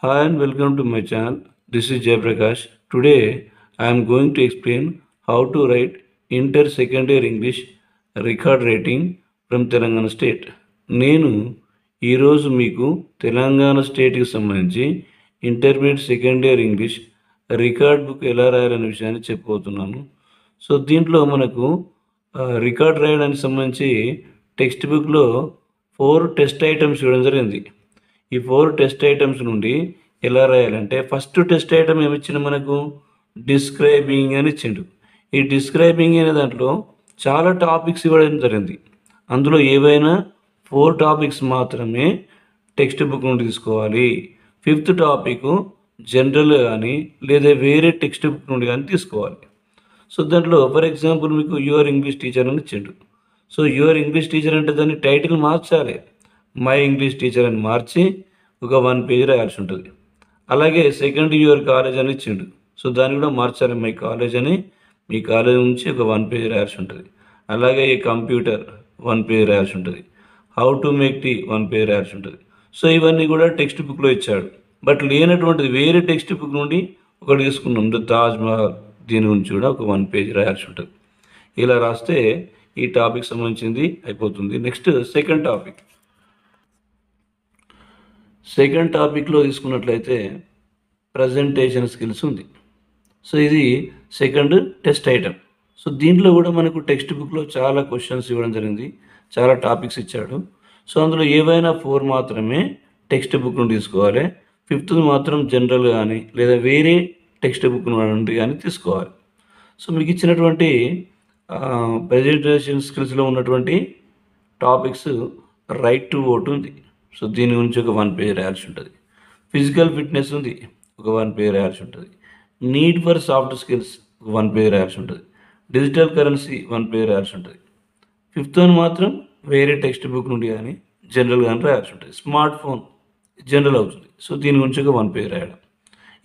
Hi and welcome to my channel. This is Jayprakash. Today I am going to explain how to write Inter Secondary English record rating from Telangana State. నేను ఈరోజు మీకు తెలంగాణ స్టేట్కి సంబంధించి intermediate second year English record book ఎలా రాయాలనే విషయాన్ని చెప్పబోతున్నాను. So దీంట్లో మనకు రికార్డ్ రాయడానికి సంబంధించి టెక్స్ట్ బుక్లో 4 టెస్ట్ ఐటమ్స్ ఇవ్వడం జరిగింది. ఈ 4 టెస్ట్ ఐటమ్స్ నుండి ఎలా రాయాలంటే ఫస్ట్ టెస్ట్ ఐటమ్ ఏమిచ్చిండు మనకు డిస్క్రైబింగ్ అని ఇచ్చిండు. ఈ డిస్క్రైబింగ్ అనే దాంట్లో చాలా టాపిక్స్ ఇవ్వడం జరిగింది. అందులో ఏవైనా 4 టాపిక్స్ మాత్రమే టెక్స్ట్ బుక్ నుండి తీసుకోవాలి. 5th టాపిక్ జనరల్ కానీ లేదా వేరే టెక్స్ట్ బుక్ నుండి కానీ తీసుకోవాలి. సో దాంట్లో ఫర్ ఎగ్జాంపుల్ మీకు యువర్ ఇంగ్లీష్ టీచర్ అని ఇచ్చిండు. సో యువర్ ఇంగ్లీష్ టీచర్ అంటే దాన్ని టైటిల్ మార్చాలి. మై ఇంగ్లీష్ టీచర్ అని మార్చి ఒక 1 పేజ్ రాయాల్సి ఉంటుంది. అలాగే సెకండ్ యువర్ కాలేజ్ అని ఇచ్చిండు. సో దాన్ని కూడా మార్చాలి. మై కాలేజ్ అని మీ కాలేజ్ నుంచి ఒక 1 పేజ్ రాయాల్సి ఉంటుంది. అలాగే ఈ కంప్యూటర్ 1 పేజ్ రాయాల్సి ఉంటుంది. How to make tea 1 page రాయాల్సి ఉంటుంది. సో ఇవన్నీ కూడా టెక్స్ట్ బుక్లో ఇచ్చాడు. బట్ లేనటువంటిది వేరే టెక్స్ట్ బుక్ నుండి ఒకటి తీసుకున్నాం. ద తాజ్ మహల్ దీని గురించి కూడా ఒక 1 పేజ్ రాయాల్సి ఉంటుంది. ఇలా రాస్తే ఈ టాపిక్ సంబంధించింది అయిపోతుంది. నెక్స్ట్ సెకండ్ టాపిక్లో తీసుకున్నట్లయితే ప్రజెంటేషన్ స్కిల్స్ ఉంది. సో ఇది సెకండ్ టెస్ట్ ఐటమ్. సో దీంట్లో కూడా మనకు టెక్స్ట్ బుక్లో చాలా క్వశ్చన్స్ ఇవ్వడం జరిగింది, చాలా టాపిక్స్ ఇచ్చాడు. సో అందులో ఏవైనా 4 మాత్రమే టెక్స్ట్ బుక్ నుండి తీసుకోవాలి. 5th మాత్రం జనరల్ కానీ లేదా వేరే టెక్స్ట్ బుక్ నుండి కానీ తీసుకోవాలి. సో మీకు ఇచ్చినటువంటి ప్రజెంటేషన్ స్కిల్స్లో ఉన్నటువంటి టాపిక్స్ రైట్ టు ఓట్ ఉంది. సో దీని గురించి ఒక 1 పేజ్ రాయాల్సి ఉంటుంది. ఫిజికల్ ఫిట్నెస్ ఉంది, ఒక 1 పేజ్ రాయాల్సి ఉంటుంది. నీడ్ ఫర్ సాఫ్ట్ స్కిల్స్ ఒక 1 పేజ్ రాయాల్సి ఉంటుంది. డిజిటల్ కరెన్సీ 1 పేజ్ రాయాల్సి ఉంటుంది. 5th మాత్రం వేరే టెక్స్ట్ బుక్ నుండి కానీ జనరల్ కానీ రాయాల్సి ఉంటుంది. స్మార్ట్ ఫోన్ జనరల్ అవుతుంది. సో దీని గురించి ఒక 1 పేజ్ రాయడం.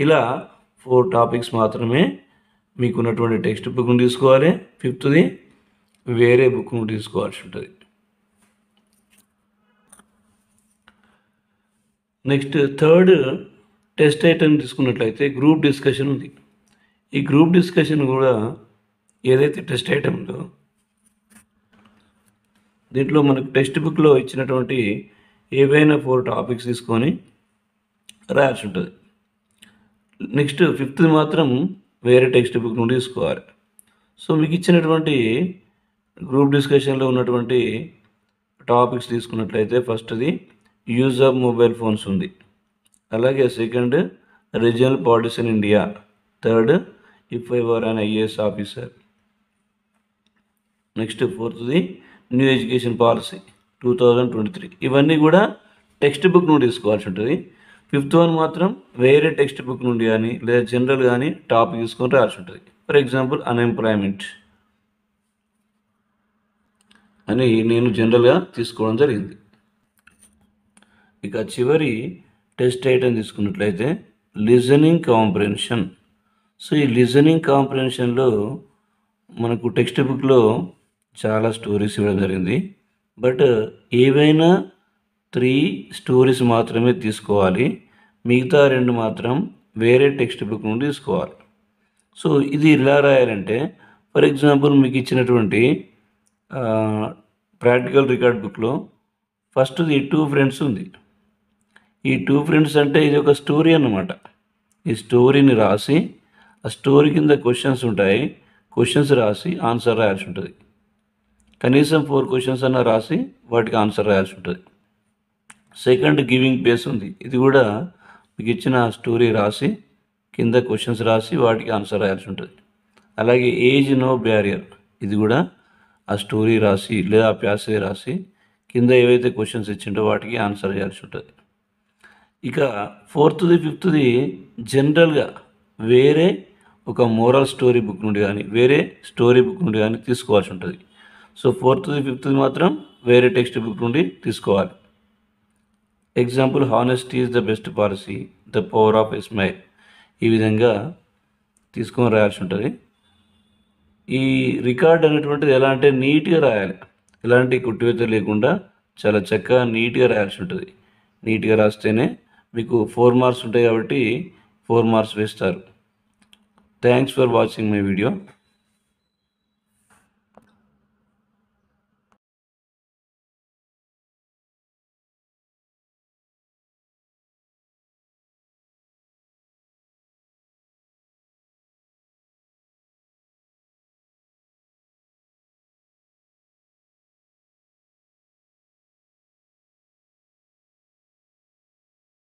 ఇలా 4 టాపిక్స్ మాత్రమే మీకు ఉన్నటువంటి టెక్స్ట్ బుక్ నుండి తీసుకోవాలి. 5th వేరే బుక్ నుండి తీసుకోవాల్సి ఉంటుంది. నెక్స్ట్ థర్డ్ టెస్ట్ ఐటమ్ తీసుకున్నట్లయితే గ్రూప్ డిస్కషన్ ఉంది. ఈ గ్రూప్ డిస్కషన్ కూడా ఏదైతే టెస్ట్ ఐటమ్ ఉందో దీంట్లో మనకు టెక్స్ట్ బుక్లో ఇచ్చినటువంటి ఏవైనా 4 టాపిక్స్ తీసుకొని రాయాల్సి ఉంటుంది. నెక్స్ట్ 5th మాత్రం వేరే టెక్స్ట్ బుక్ నుండి తీసుకోవాలి. సో మీకు ఇచ్చినటువంటి గ్రూప్ డిస్కషన్లో ఉన్నటువంటి టాపిక్స్ తీసుకున్నట్లయితే ఫస్ట్ది యూజ్ ఆఫ్ మొబైల్ ఫోన్స్ ఉంది. అలాగే second regional politics in India. Third if I were an IAS officer. Next 4th new education policy 2023. ఇవన్నీ కూడా టెక్స్ట్ బుక్ నుండి తీసుకోవాల్సి ఉంటుంది. 5th మాత్రం వేరే టెక్స్ట్ బుక్ నుండి కానీ లేదా జనరల్ కానీ టాపిక్ తీసుకొని రాయాల్సి ఉంటుంది. ఫర్ ఎగ్జాంపుల్ అన్ఎంప్లాయ్మెంట్ అని నేను జనరల్గా తీసుకోవడం జరిగింది. ఇక చివరి టెస్ట్ ఐటమ్ తీసుకున్నట్లయితే లిజనింగ్ కాంప్రిహెన్షన్. సో ఈ లిజనింగ్ కాంప్రిహెన్షన్లో మనకు టెక్స్ట్ బుక్లో చాలా స్టోరీస్ ఇవ్వడం జరిగింది. బట్ ఏవైనా 3 స్టోరీస్ మాత్రమే తీసుకోవాలి. మిగతా 2 మాత్రం వేరే టెక్స్ట్ బుక్ నుండి తీసుకోవాలి. సో ఇది ఎలా రాయాలంటే ఫర్ ఎగ్జాంపుల్ మీకు ఇచ్చినటువంటి ప్రాక్టికల్ రికార్డ్ బుక్లో ఫస్ట్ది 2 ఫ్రెండ్స్ ఉంది. ఈ 2 ఫ్రెండ్స్ అంటే ఇది ఒక స్టోరీ అన్నమాట. ఈ స్టోరీని రాసి ఆ స్టోరీ కింద క్వశ్చన్స్ ఉంటాయి. క్వశ్చన్స్ రాసి ఆన్సర్ రాయాల్సి ఉంటుంది. కనీసం 4 క్వశ్చన్స్ అన్న రాసి వాటికి ఆన్సర్ రాయాల్సి ఉంటుంది. సెకండ్ గివింగ్ పేస్ ఉంది. ఇది కూడా మీకు ఇచ్చిన స్టోరీ రాసి కింద క్వశ్చన్స్ రాసి వాటికి ఆన్సర్ రాయాల్సి ఉంటుంది. అలాగే ఏజ్ నో బ్యారియర్. ఇది కూడా ఆ స్టోరీ రాసి లేదా ఆ ప్యాసేజ్ రాసి కింద ఏవైతే క్వశ్చన్స్ ఇచ్చిండో వాటికి ఆన్సర్ చేయాల్సి ఉంటుంది. ఇక 4th 5th జనరల్గా వేరే ఒక మోరల్ స్టోరీ బుక్ నుండి కానీ వేరే స్టోరీ బుక్ నుండి కానీ తీసుకోవాల్సి ఉంటుంది. సో 4th 5th మాత్రం వేరే టెక్స్ట్ బుక్ నుండి తీసుకోవాలి. Example honesty is the best policy, the power of a smile. ఈ విధంగా తీసుకొని రాయాల్సి ఉంటుంది. ఈ రికార్డ్ అనేటువంటిది ఎలా అంటే నీట్గా రాయాలి. ఎలాంటి కుట్టివేత లేకుండా చాలా చక్కగా నీట్గా రాయాల్సి ఉంటుంది. నీట్గా రాస్తేనే మీకు 4 మార్క్స్ ఉంటాయి కాబట్టి 4 మార్క్స్ వేస్తారు. Thanks for watching my video.